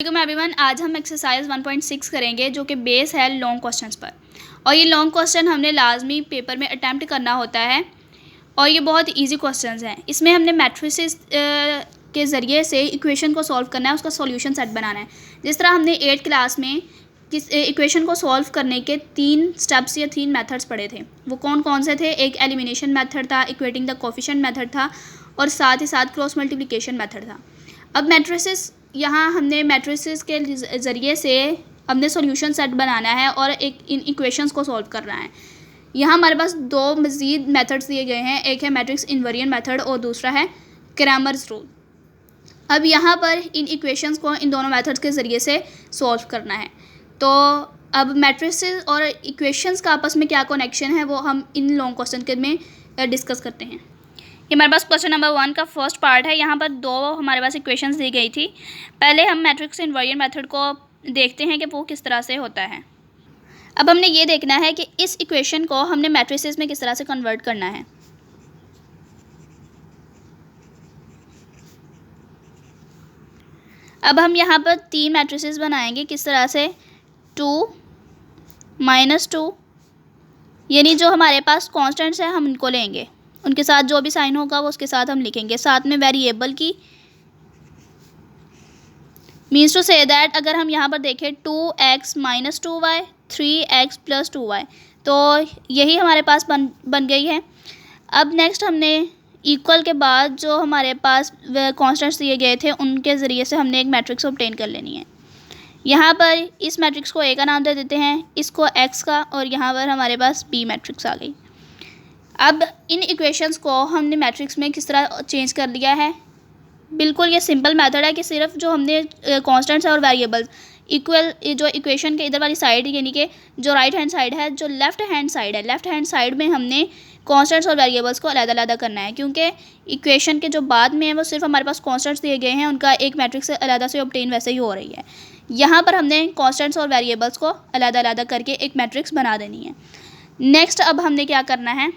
वालेकुम एवरीवन। आज हम एक्सरसाइज 1.6 करेंगे जो कि बेस है लॉन्ग क्वेश्चंस पर। और ये लॉन्ग क्वेश्चन हमने लाजमी पेपर में अटैम्प्ट करना होता है और ये बहुत इजी क्वेश्चंस हैं। इसमें हमने मैट्रिसेस के ज़रिए से इक्वेशन को सॉल्व करना है, उसका सॉल्यूशन सेट बनाना है। जिस तरह हमने 8th क्लास में किस इक्वेशन को सॉल्व करने के 3 स्टेप्स या 3 मेथड्स पढ़े थे। वो कौन कौन से थे? एक एलिमिनेशन मेथड था, इक्वेटिंग द कोफिशिएंट मेथड था और साथ ही साथ क्रॉस मल्टीप्लिकेशन मेथड था। अब मैट्रिसेस, यहाँ हमने मैट्रिसेस के ज़रिए से हमने सॉल्यूशन सेट बनाना है और एक इन इक्वेशंस को सॉल्व करना है। यहाँ हमारे पास 2 मज़ीद मेथड्स दिए गए हैं, एक है मैट्रिक्स इन्वेरिएंट मेथड और दूसरा है क्रैमर्स रूल। अब यहाँ पर इन इक्वेशंस को इन दोनों मेथड्स के ज़रिए से सॉल्व करना है। तो अब मैट्रिसेस और इक्वेशंस का आपस में क्या कनेक्शन है वो हम इन लॉन्ग क्वेश्चन के में डिस्कस करते हैं। ये हमारे पास क्वेश्चन नंबर 1 का फर्स्ट पार्ट है। यहाँ पर 2 हमारे पास इक्वेशंस दी गई थी। पहले हम मैट्रिक्स इन्वेरिएंट मेथड को देखते हैं कि वो किस तरह से होता है। अब हमने ये देखना है कि इस इक्वेशन को हमने मैट्रिसेस में किस तरह से कन्वर्ट करना है। अब हम यहाँ पर 3 मैट्रिसेस बनाएंगे। किस तरह से? 2 -2, यानी जो हमारे पास कॉन्स्टेंट्स हैं हम उनको लेंगे, उनके साथ जो भी साइन होगा वो उसके साथ हम लिखेंगे। साथ में वेरिएबल की मीन्स टू से दैट अगर हम यहाँ पर देखें 2x - 2y 3x + 2y, तो यही हमारे पास बन गई है। अब नेक्स्ट हमने इक्वल के बाद जो हमारे पास कॉन्स्टेंट्स दिए गए थे उनके ज़रिए से हमने एक मैट्रिक्स ऑब्टेन कर लेनी है। यहाँ पर इस मैट्रिक्स को A का नाम दे देते हैं, इसको X का, और यहाँ पर हमारे पास B मैट्रिक्स आ गई। अब इन इक्वेशंस को हमने मैट्रिक्स में किस तरह चेंज कर लिया है? बिल्कुल ये सिंपल मेथड है कि सिर्फ जो हमने कॉन्स्टेंट्स और वेरिएबल्स इक्वल, जो इक्वेशन के इधर वाली साइड यानी कि जो राइट हैंड साइड है, जो लेफ़्ट हैंड साइड है, लेफ़्ट हैंड साइड में हमने कॉन्स्टेंट्स और वेरिएबल्स को अलग-अलग करना है, क्योंकि इक्वेशन के जो बाद में है वो सिर्फ हमारे पास कॉन्स्टेंट्स दिए गए हैं, उनका एक मैट्रिक्स से अलग से ऑब्टेन वैसे ही हो रही है। यहाँ पर हमने कॉन्स्टेंट्स और वेरिएबल्स को अलग-अलग करके एक मैट्रिक्स बना देनी है। नेक्स्ट अब हमने क्या करना है?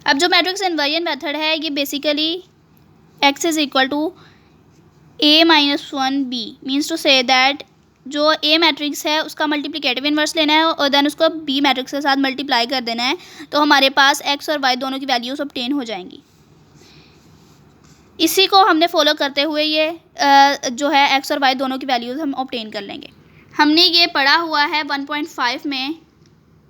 अब जो मैट्रिक्स इन्वेरिएंट मेथड है ये basically x is equal to a - 1b, means to say that जो a मैट्रिक्स है उसका मल्टीप्लिकेटिव इन्वर्स लेना है और देन उसको b मैट्रिक्स के साथ मल्टीप्लाई कर देना है, तो हमारे पास x और y दोनों की वैल्यूज़ ऑब्टेन हो जाएंगी। इसी को हमने फॉलो करते हुए ये जो है x और y दोनों की वैल्यूज़ हम ऑब्टेन कर लेंगे। हमने ये पढ़ा हुआ है 1.5 में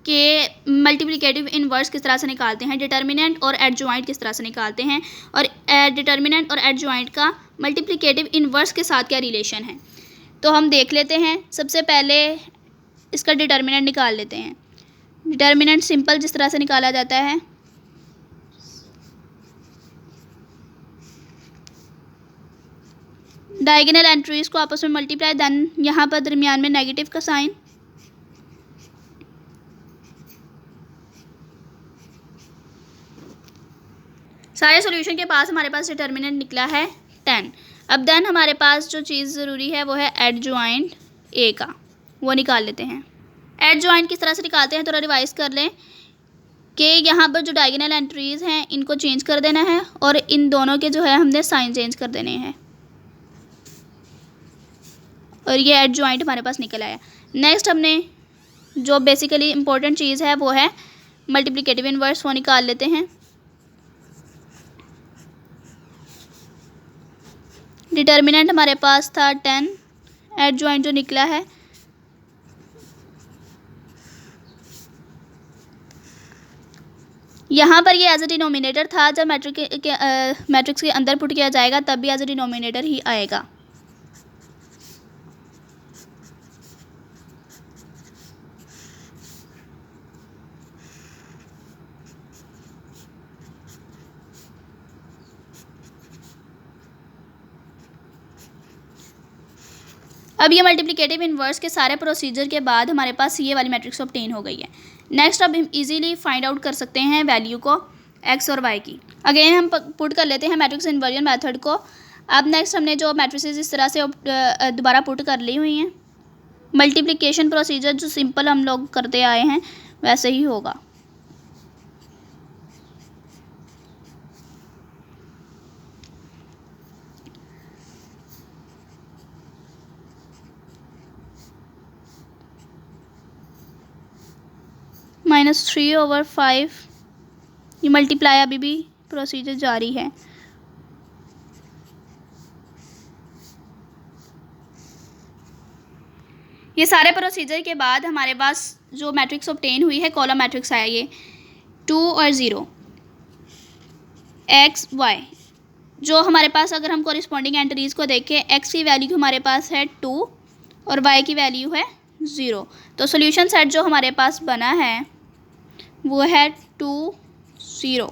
कि मल्टीप्लिकेटिव इन्वर्स किस तरह से निकालते हैं, डिटर्मिनेंट और एडजॉइंट किस तरह से निकालते हैं, और डिटर्मिनेंट और एडजॉइंट का मल्टीप्लिकेटिव इन्वर्स के साथ क्या रिलेशन है। तो हम देख लेते हैं। सबसे पहले इसका डिटर्मिनेंट निकाल लेते हैं। डिटर्मिनेंट सिंपल जिस तरह से निकाला जाता है, डायगोनल एंट्रीज को आपस में मल्टीप्लाई, देन यहाँ पर दरमियान में नेगेटिव का साइन, सारे सॉल्यूशन के पास हमारे पास डिटर्मिनेंट निकला है 10। अब देन हमारे पास जो चीज़ ज़रूरी है वो है एडजॉइंट A का, वो निकाल लेते हैं। एडजॉइंट किस तरह से निकालते हैं थोड़ा रिवाइज कर लें कि यहाँ पर जो डायगोनल एंट्रीज़ हैं इनको चेंज कर देना है और इन दोनों के जो है हमने साइन चेंज कर देने हैं, और ये एडजॉइंट हमारे पास निकल आया। नेक्स्ट हमने जो बेसिकली इम्पोर्टेंट चीज़ है वो है मल्टीप्लिकेटिव इन्वर्स, वो निकाल लेते हैं। डिटर्मिनेंट हमारे पास था 10, एडजॉइंट जो निकला है यहाँ पर ये एज ए डिनोमिनेटर था, जब मैट्रिक्स के अंदर पुट किया जाएगा तब भी एज ए डिनोमिनेटर ही आएगा। अब ये मल्टीप्लिकेटिव इन्वर्स के सारे प्रोसीजर के बाद हमारे पास ये वाली मैट्रिक्स ऑब्टेन हो गई है। नेक्स्ट अब हम इजीली फाइंड आउट कर सकते हैं वैल्यू को x और y की। अगेन हम पुट कर लेते हैं मैट्रिक्स इन्वेरिएंट मेथड को। अब नेक्स्ट हमने जो मैट्रिसेस इस तरह से दोबारा पुट कर ली हुई हैं, मल्टीप्लिकेशन प्रोसीजर जो सिंपल हम लोग करते आए हैं वैसे ही होगा। -3/5। ये मल्टीप्लाई अभी भी प्रोसीजर जारी है। ये सारे प्रोसीजर के बाद हमारे पास जो मैट्रिक्स ऑब्टेन हुई है, कॉलम मैट्रिक्स आया ये 2 और 0 x y। जो हमारे पास अगर हम कॉरिस्पॉन्डिंग एंट्रीज़ को देखें, x की वैल्यू हमारे पास है 2 और y की वैल्यू है 0। तो सॉल्यूशन सेट जो हमारे पास बना है वो है 2 0।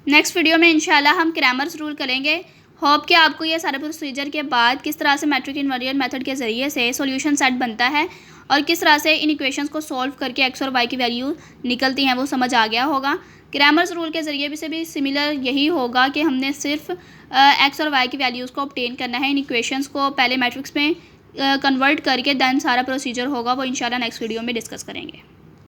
नेक्स्ट वीडियो में इंशाल्लाह हम क्रैमर्स रूल करेंगे। होप कि आपको ये सारे प्रोसीजर के बाद किस तरह से मैट्रिक इनवेरिएंट मेथड के ज़रिए से सॉल्यूशन सेट बनता है और किस तरह से इन इक्वेशंस को सॉल्व करके x और y की वैल्यू निकलती हैं वो समझ आ गया होगा। क्रैमर्स रूल के ज़रिए भी से भी सिमिलर यही होगा कि हमने सिर्फ x और y की वैल्यूज़ को ऑब्टेन करना है, इन इक्वेशंस को पहले मैट्रिक्स में कन्वर्ट करके देन सारा प्रोसीजर होगा वो इंशाल्लाह नेक्स्ट वीडियो में डिस्कस करेंगे।